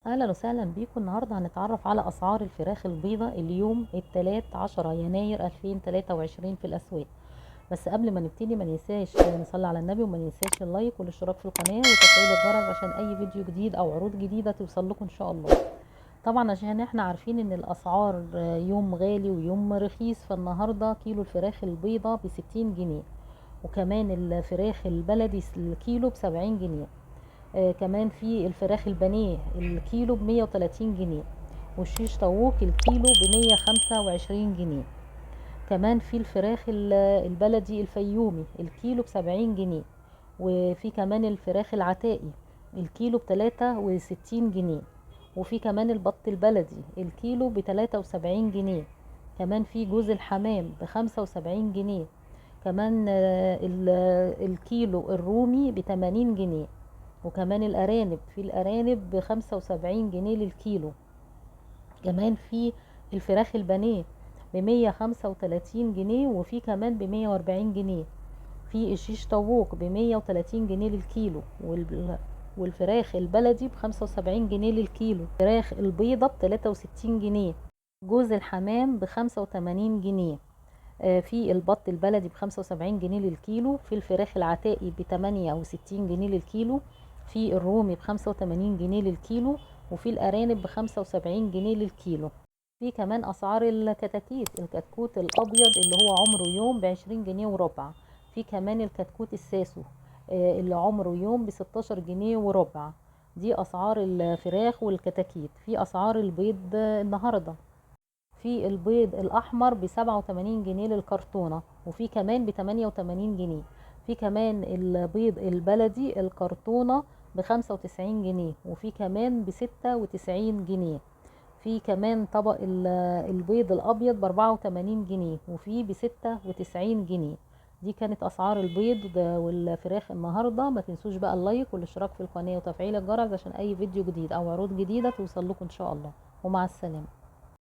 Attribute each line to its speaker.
Speaker 1: اهلا وسهلا بيكم. النهارده هنتعرف على اسعار الفراخ البيضة اليوم التلات 10 يناير 2023 في الاسواق. بس قبل ما نبتدي ما ننساش نصلي على النبي، وما ننساش اللايك والاشتراك في القناة وتفعيل الجرس عشان اي فيديو جديد او عروض جديدة توصل لكم ان شاء الله. طبعا عشان احنا عارفين ان الاسعار يوم غالي ويوم رخيص، فالنهارده كيلو الفراخ البيضة ب60 جنيه، وكمان الفراخ البلدي الكيلو ب70 جنيه. كمان في الفراخ البانيه الكيلو ب130 جنيه، والشيش طاووق الكيلو ب125 جنيه. كمان في الفراخ البلدي الفيومي الكيلو ب70 جنيه، وفي كمان الفراخ العتائي الكيلو ب63 جنيه، وفي كمان البط البلدي الكيلو ب73 جنيه. كمان في جوز الحمام ب75 جنيه. كمان الكيلو الرومي ب80 جنيه. وكمان الأرانب، في الأرانب ب75 جنيه للكيلو. كمان في الفراخ البانيه ب135 جنيه، وفي كمان ب140 جنيه. في الشيش طاووق ب130 جنيه للكيلو، والفراخ البلدي ب75 جنيه للكيلو. الفراخ البيضة ب63 جنيه. جوز الحمام ب85 جنيه. في البط البلدي ب75 جنيه للكيلو. في الفراخ العتائي ب68 جنيه للكيلو. في الرومي ب85 جنيه للكيلو. وفي الأرانب ب75 جنيه للكيلو. في كمان أسعار الكتاكيت، الكتكوت الأبيض اللي هو عمره يوم ب20 جنيه وربع. في كمان الكتكوت الساسو اللي عمره يوم ب16 جنيه وربع. دي أسعار الفراخ والكتاكيت. في أسعار البيض النهاردة، في البيض الأحمر ب87 جنيه للكرتونة، وفي كمان ب88 جنيه. في كمان البيض البلدي الكرتونة ب95 جنيه، وفي كمان ب96 جنيه. في كمان طبق البيض الأبيض ب84 جنيه، وفي ب96 جنيه. دي كانت أسعار البيض والفراخ النهاردة. ما تنسوش بقى اللايك والاشتراك في القناة وتفعيل الجرس عشان أي فيديو جديد أو عروض جديدة توصل لكم إن شاء الله. ومع السلامة.